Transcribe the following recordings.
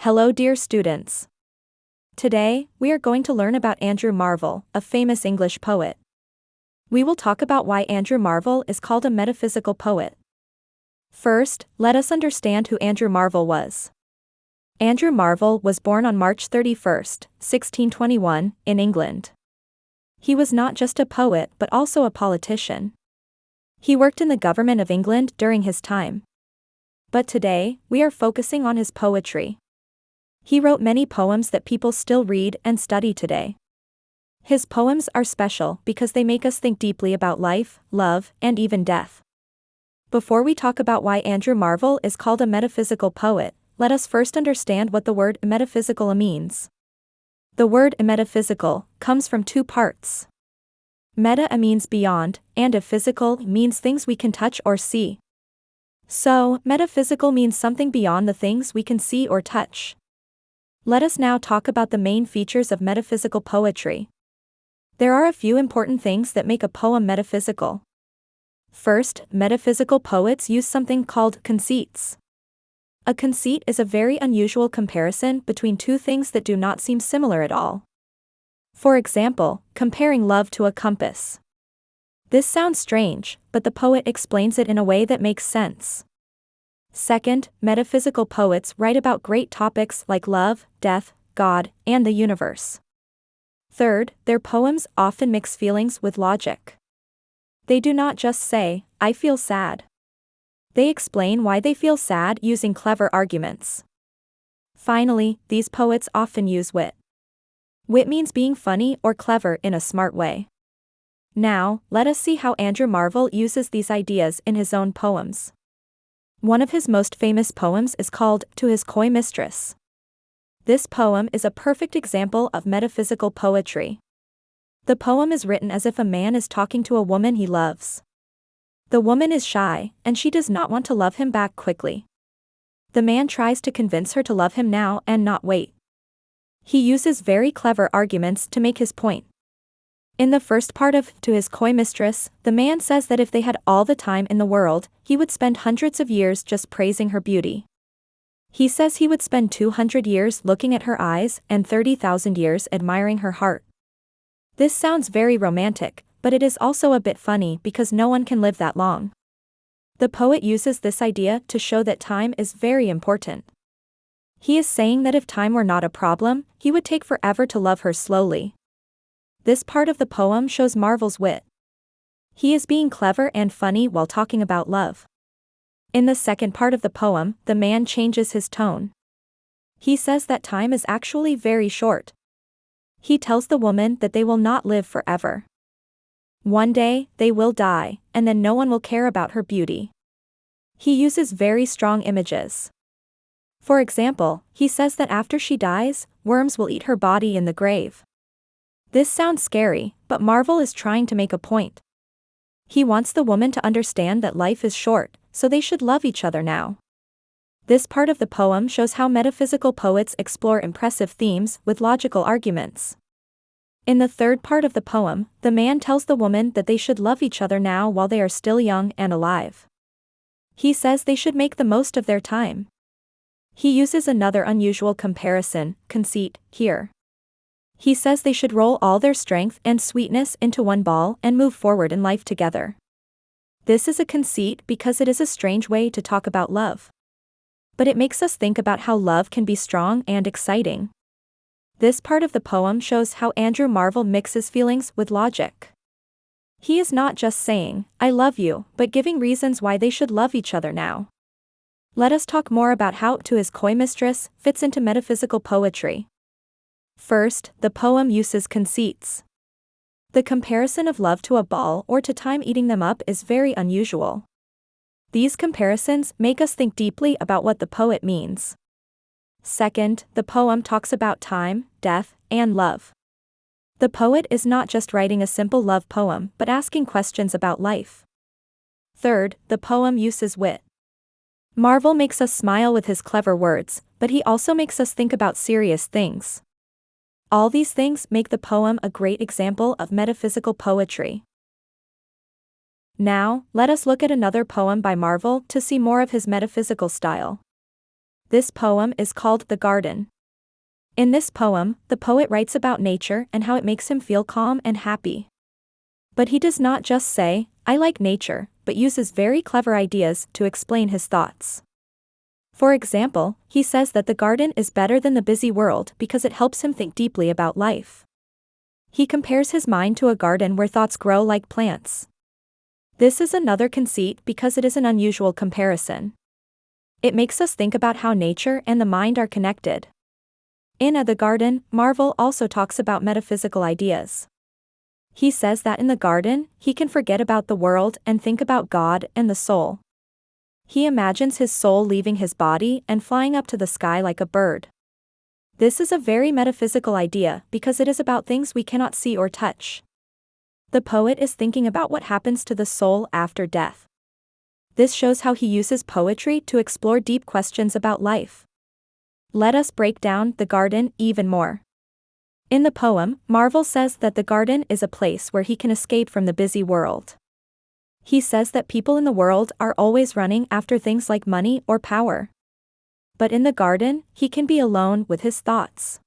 Hello dear students. Today, we are going to learn about Andrew Marvell, a famous English poet. We will talk about why Andrew Marvell is called a metaphysical poet. First, let us understand who Andrew Marvell was. Andrew Marvell was born on March 31, 1621, in England. He was not just a poet but also a politician. He worked in the government of England during his time. But today, we are focusing on his poetry. He wrote many poems that people still read and study today. His poems are special because they make us think deeply about life, love, and even death. Before we talk about why Andrew Marvell is called a metaphysical poet, let us first understand what the word metaphysical means. The word metaphysical comes from two parts. Meta means beyond, and physical means things we can touch or see. So, metaphysical means something beyond the things we can see or touch. Let us now talk about the main features of metaphysical poetry. There are a few important things that make a poem metaphysical. First, metaphysical poets use something called conceits. A conceit is a very unusual comparison between two things that do not seem similar at all. For example, comparing love to a compass. This sounds strange, but the poet explains it in a way that makes sense. Second, metaphysical poets write about great topics like love, death, God, and the universe. Third, their poems often mix feelings with logic. They do not just say, "I feel sad." They explain why they feel sad using clever arguments. Finally, these poets often use wit. Wit means being funny or clever in a smart way. Now, let us see how Andrew Marvell uses these ideas in his own poems. One of his most famous poems is called To His Coy Mistress. This poem is a perfect example of metaphysical poetry. The poem is written as if a man is talking to a woman he loves. The woman is shy, and she does not want to love him back quickly. The man tries to convince her to love him now and not wait. He uses very clever arguments to make his point. In the first part of To His Coy Mistress, the man says that if they had all the time in the world, he would spend hundreds of years just praising her beauty. He says he would spend 200 years looking at her eyes and 30,000 years admiring her heart. This sounds very romantic, but it is also a bit funny because no one can live that long. The poet uses this idea to show that time is very important. He is saying that if time were not a problem, he would take forever to love her slowly. This part of the poem shows Marvell's wit. He is being clever and funny while talking about love. In the second part of the poem, the man changes his tone. He says that time is actually very short. He tells the woman that they will not live forever. One day, they will die, and then no one will care about her beauty. He uses very strong images. For example, he says that after she dies, worms will eat her body in the grave. This sounds scary, but Marvell is trying to make a point. He wants the woman to understand that life is short, so they should love each other now. This part of the poem shows how metaphysical poets explore impressive themes with logical arguments. In the third part of the poem, the man tells the woman that they should love each other now while they are still young and alive. He says they should make the most of their time. He uses another unusual comparison, conceit, here. He says they should roll all their strength and sweetness into one ball and move forward in life together. This is a conceit because it is a strange way to talk about love. But it makes us think about how love can be strong and exciting. This part of the poem shows how Andrew Marvell mixes feelings with logic. He is not just saying, "I love you," but giving reasons why they should love each other now. Let us talk more about how To His Coy Mistress fits into metaphysical poetry. First, the poem uses conceits. The comparison of love to a ball or to time eating them up is very unusual. These comparisons make us think deeply about what the poet means. Second, the poem talks about time, death, and love. The poet is not just writing a simple love poem but asking questions about life. Third, the poem uses wit. Marvell makes us smile with his clever words, but he also makes us think about serious things. All these things make the poem a great example of metaphysical poetry. Now, let us look at another poem by Marvell to see more of his metaphysical style. This poem is called The Garden. In this poem, the poet writes about nature and how it makes him feel calm and happy. But he does not just say, "I like nature," but uses very clever ideas to explain his thoughts. For example, he says that the garden is better than the busy world because it helps him think deeply about life. He compares his mind to a garden where thoughts grow like plants. This is another conceit because it is an unusual comparison. It makes us think about how nature and the mind are connected. In The Garden, Marvell also talks about metaphysical ideas. He says that in the garden, he can forget about the world and think about God and the soul. He imagines his soul leaving his body and flying up to the sky like a bird. This is a very metaphysical idea because it is about things we cannot see or touch. The poet is thinking about what happens to the soul after death. This shows how he uses poetry to explore deep questions about life. Let us break down the garden even more. In the poem, Marvell says that the garden is a place where he can escape from the busy world. He says that people in the world are always running after things like money or power. But in the garden, he can be alone with his thoughts.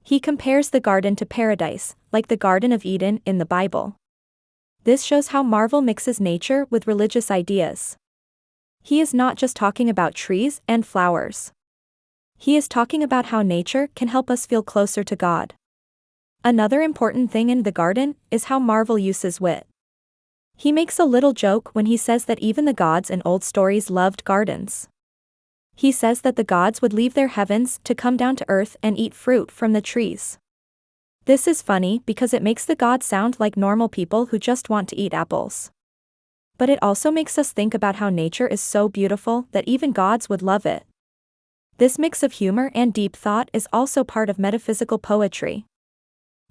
He compares the garden to paradise, like the Garden of Eden in the Bible. This shows how Marvell mixes nature with religious ideas. He is not just talking about trees and flowers. He is talking about how nature can help us feel closer to God. Another important thing in The Garden is how Marvell uses wit. He makes a little joke when he says that even the gods in old stories loved gardens. He says that the gods would leave their heavens to come down to earth and eat fruit from the trees. This is funny because it makes the gods sound like normal people who just want to eat apples. But it also makes us think about how nature is so beautiful that even gods would love it. This mix of humor and deep thought is also part of metaphysical poetry.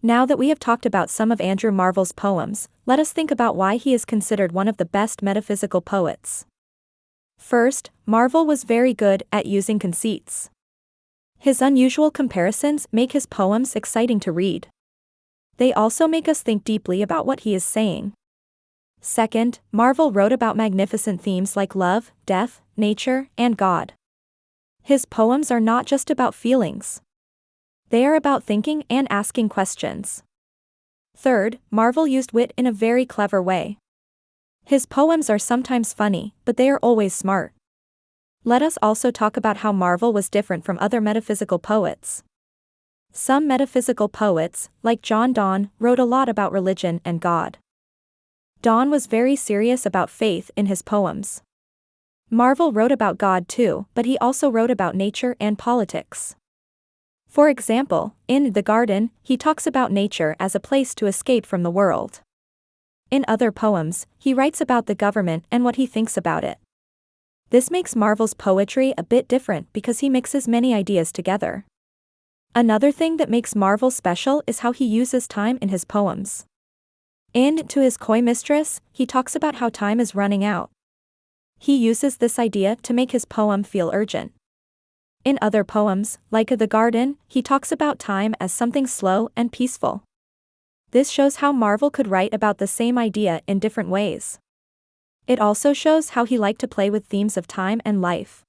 Now that we have talked about some of Andrew Marvell's poems, let us think about why he is considered one of the best metaphysical poets. First, Marvell was very good at using conceits. His unusual comparisons make his poems exciting to read. They also make us think deeply about what he is saying. Second, Marvell wrote about magnificent themes like love, death, nature, and God. His poems are not just about feelings. They are about thinking and asking questions. Third, Marvell used wit in a very clever way. His poems are sometimes funny, but they are always smart. Let us also talk about how Marvell was different from other metaphysical poets. Some metaphysical poets, like John Donne, wrote a lot about religion and God. Donne was very serious about faith in his poems. Marvell wrote about God too, but he also wrote about nature and politics. For example, in The Garden, he talks about nature as a place to escape from the world. In other poems, he writes about the government and what he thinks about it. This makes Marvell's poetry a bit different because he mixes many ideas together. Another thing that makes Marvell special is how he uses time in his poems. In To His Coy Mistress, he talks about how time is running out. He uses this idea to make his poem feel urgent. In other poems, like The Garden, he talks about time as something slow and peaceful. This shows how Marvell could write about the same idea in different ways. It also shows how he liked to play with themes of time and life.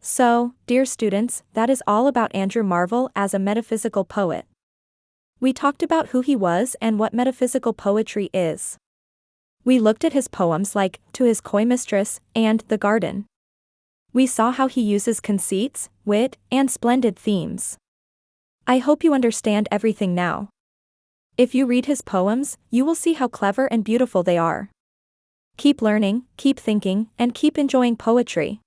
So, dear students, that is all about Andrew Marvell as a metaphysical poet. We talked about who he was and what metaphysical poetry is. We looked at his poems like To His Coy Mistress and The Garden. We saw how he uses conceits, wit, and splendid themes. I hope you understand everything now. If you read his poems, you will see how clever and beautiful they are. Keep learning, keep thinking, and keep enjoying poetry.